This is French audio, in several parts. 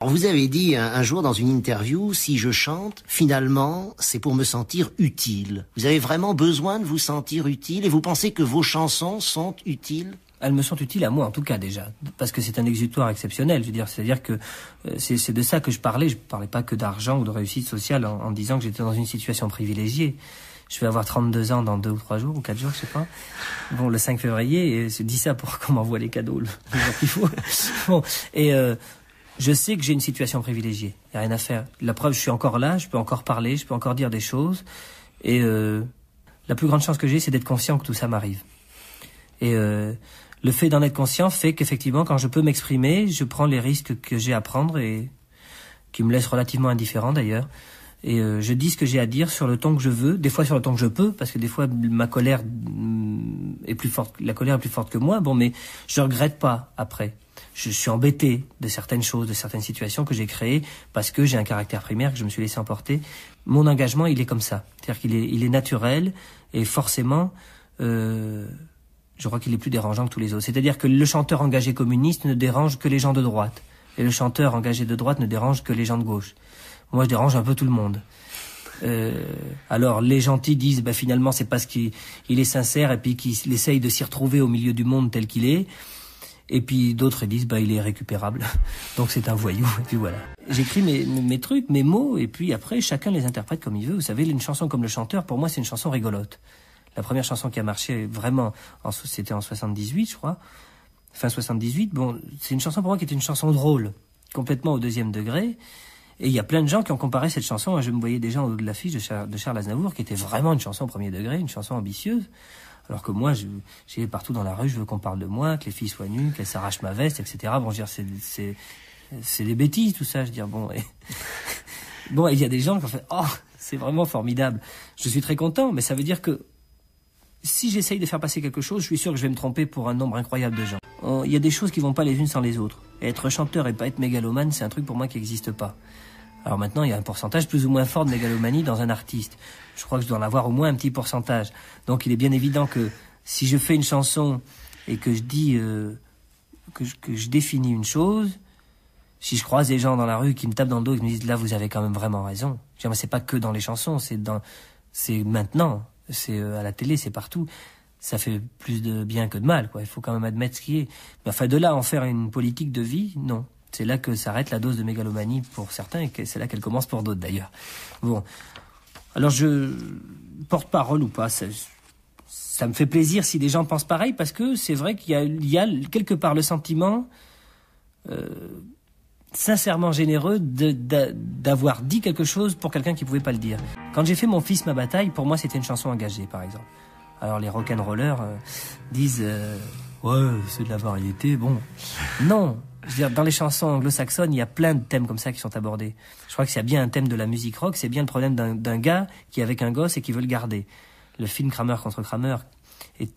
Vous avez dit un jour dans une interview, si je chante, finalement, c'est pour me sentir utile. Vous avez vraiment besoin de vous sentir utile et vous pensez que vos chansons sont utiles? Elles me sont utiles à moi en tout cas déjà, parce que c'est un exutoire exceptionnel. Je veux dire, c'est-à-dire que c'est de ça que je parlais. Je parlais pas que d'argent ou de réussite sociale en disant que j'étais dans une situation privilégiée. Je vais avoir 32 ans dans 2 ou 3 jours ou 4 jours, je sais pas. Bon, le 5 février, et je dis ça pour qu'on m'envoie les cadeaux le jour qu'il faut. Bon, et je sais que j'ai une situation privilégiée. Il y a rien à faire. La preuve, je suis encore là, je peux encore parler, je peux encore dire des choses. Et la plus grande chance que j'ai, c'est d'être conscient que tout ça m'arrive. Et le fait d'en être conscient fait qu'effectivement, quand je peux m'exprimer, je prends les risques que j'ai à prendre et qui me laissent relativement indifférent d'ailleurs. Et je dis ce que j'ai à dire sur le ton que je veux, des fois sur le ton que je peux, parce que des fois ma colère est plus forte, la colère est plus forte que moi. Bon, mais je regrette pas après. Je suis embêté de certaines choses, de certaines situations que j'ai créées parce que j'ai un caractère primaire, que je me suis laissé emporter. Mon engagement, il est comme ça, c'est-à-dire il est naturel et forcément. Je crois qu'il est plus dérangeant que tous les autres. C'est-à-dire que le chanteur engagé communiste ne dérange que les gens de droite. Et le chanteur engagé de droite ne dérange que les gens de gauche. Moi, je dérange un peu tout le monde. Alors, les gentils disent, finalement, c'est parce qu'il est sincère et puis qu'il essaye de s'y retrouver au milieu du monde tel qu'il est. Et puis d'autres disent, il est récupérable. Donc c'est un voyou. Et puis voilà. J'écris mes trucs, mes mots, et puis après, chacun les interprète comme il veut. Vous savez, une chanson comme Le Chanteur, pour moi, c'est une chanson rigolote. La première chanson qui a marché vraiment, c'était en 78, je crois. Fin 78. Bon, c'est une chanson pour moi qui était une chanson drôle, complètement au 2e degré. Et il y a plein de gens qui ont comparé cette chanson. Je me voyais déjà en haut de l'affiche de Charles Aznavour, qui était vraiment une chanson au 1er degré, une chanson ambitieuse. Alors que moi, j'ai partout dans la rue, je veux qu'on parle de moi, que les filles soient nues, qu'elles s'arrachent ma veste, etc. Bon, je veux dire, c'est des bêtises, tout ça. Je veux dire, bon. Bon, il y a des gens qui ont fait, oh, c'est vraiment formidable. Je suis très content, mais ça veut dire que si j'essaye de faire passer quelque chose, je suis sûr que je vais me tromper pour un nombre incroyable de gens. Il y a des choses qui vont pas les unes sans les autres. Et être chanteur et pas être mégalomane, c'est un truc pour moi qui n'existe pas. Alors maintenant, il y a un pourcentage plus ou moins fort de mégalomanie dans un artiste. Je crois que je dois en avoir au moins un petit pourcentage. Donc il est bien évident que si je fais une chanson et que je dis que je définis une chose, si je croise des gens dans la rue qui me tapent dans le dos et qui me disent là vous avez quand même vraiment raison. Je veux dire, c'est pas que dans les chansons, c'est maintenant. C'est à la télé, c'est partout. Ça fait plus de bien que de mal, quoi. Il faut quand même admettre ce qui est. Mais enfin, de là à en faire une politique de vie, non. C'est là que s'arrête la dose de mégalomanie pour certains et que c'est là qu'elle commence pour d'autres, d'ailleurs. Bon. Alors, porte-parole ou pas, ça me fait plaisir si des gens pensent pareil, parce que c'est vrai qu'il y a quelque part le sentiment sincèrement généreux d'avoir dit quelque chose pour quelqu'un qui pouvait pas le dire. Quand j'ai fait Mon fils, ma bataille, pour moi c'était une chanson engagée, par exemple. Alors les rock'n'rollers disent ouais, c'est de la variété, bon. Non, je veux dire, dans les chansons anglo-saxonnes, il y a plein de thèmes comme ça qui sont abordés. Je crois que s'il y a bien un thème de la musique rock, c'est bien le problème d'un gars qui est avec un gosse et qui veut le garder. Le film Kramer contre Kramer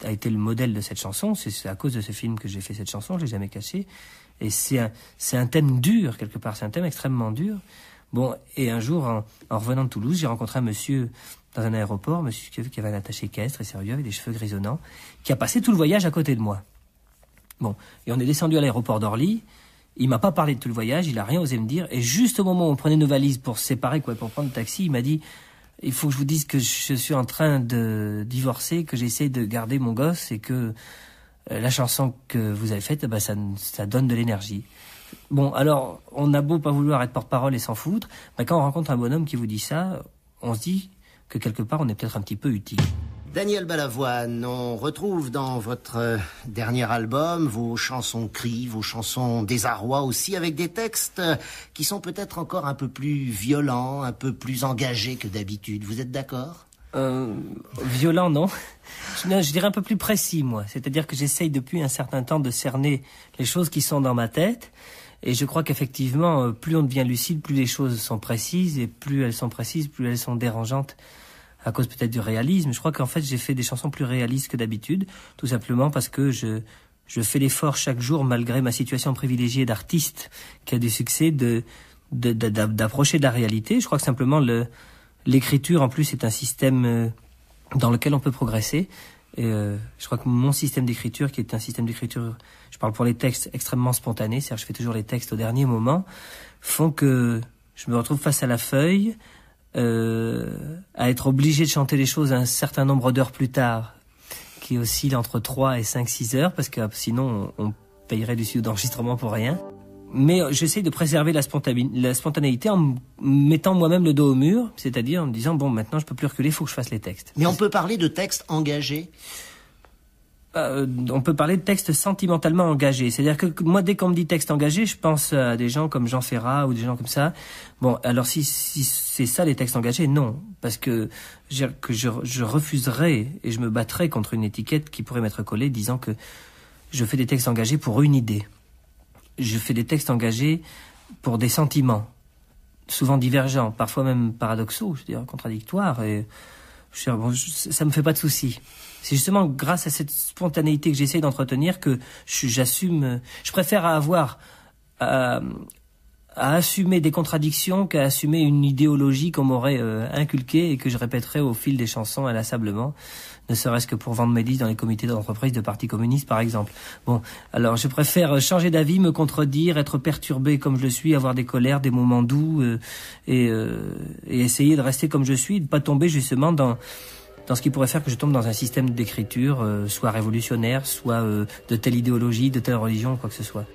a été le modèle de cette chanson. C'est à cause de ce film que j'ai fait cette chanson, je l'ai jamais caché. Et c'est un thème dur, quelque part. C'est un thème extrêmement dur. Bon, et un jour, en revenant de Toulouse, j'ai rencontré un monsieur dans un aéroport, monsieur qui avait un attaché équestre, très sérieux, avec des cheveux grisonnants, qui a passé tout le voyage à côté de moi. Bon, et on est descendu à l'aéroport d'Orly. Il m'a pas parlé de tout le voyage, il a rien osé me dire. Et juste au moment où on prenait nos valises pour se séparer, pour prendre le taxi, il m'a dit « Il faut que je vous dise que je suis en train de divorcer, que j'essaie de garder mon gosse et que la chanson que vous avez faite, ça donne de l'énergie. » Bon, alors, on a beau pas vouloir être porte-parole et s'en foutre, quand on rencontre un bonhomme qui vous dit ça, on se dit que quelque part, on est peut-être un petit peu utile. Daniel Balavoine, on retrouve dans votre dernier album vos chansons cris, vos chansons désarroi aussi, avec des textes qui sont peut-être encore un peu plus violents, un peu plus engagés que d'habitude. Vous êtes d'accord ? Violent, non. Je dirais un peu plus précis, moi. C'est-à-dire que j'essaye depuis un certain temps de cerner les choses qui sont dans ma tête. Et je crois qu'effectivement, plus on devient lucide, plus les choses sont précises. Et plus elles sont précises, plus elles sont dérangeantes. À cause peut-être du réalisme. Je crois qu'en fait, j'ai fait des chansons plus réalistes que d'habitude. Tout simplement parce que je fais l'effort chaque jour, malgré ma situation privilégiée d'artiste, qui a du succès, d'approcher de la réalité. Je crois que simplement l'écriture, en plus, est un système dans lequel on peut progresser. Et je crois que mon système d'écriture, qui est un système d'écriture, je parle pour les textes extrêmement spontanés, c'est-à-dire que je fais toujours les textes au dernier moment, font que je me retrouve face à la feuille, à être obligé de chanter les choses un certain nombre d'heures plus tard, qui oscille entre 3 et 5-6 heures, parce que sinon on payerait du studio d'enregistrement pour rien. Mais j'essaye de préserver la spontanéité en mettant moi-même le dos au mur, c'est-à-dire en me disant, bon, maintenant je peux plus reculer, il faut que je fasse les textes. Mais on peut parler de textes engagés? On peut parler de textes sentimentalement engagés. C'est-à-dire que moi, dès qu'on me dit texte engagé, je pense à des gens comme Jean Ferrat ou des gens comme ça. Bon, alors si c'est ça les textes engagés, non. Parce que je refuserais et je me battrais contre une étiquette qui pourrait m'être collée disant que je fais des textes engagés pour une idée. Je fais des textes engagés pour des sentiments, souvent divergents, parfois même paradoxaux, je veux dire contradictoires. Et ça me fait pas de souci. C'est justement grâce à cette spontanéité que j'essaie d'entretenir que j'assume. Je préfère à assumer des contradictions qu'à assumer une idéologie qu'on m'aurait inculquée et que je répéterais au fil des chansons inlassablement, ne serait-ce que pour vendre mes disques dans les comités d'entreprise de partis communistes, par exemple. Bon, alors je préfère changer d'avis, me contredire, être perturbé comme je le suis, avoir des colères, des moments doux, et essayer de rester comme je suis, de pas tomber justement dans ce qui pourrait faire que je tombe dans un système d'écriture soit révolutionnaire, soit de telle idéologie, de telle religion, quoi que ce soit.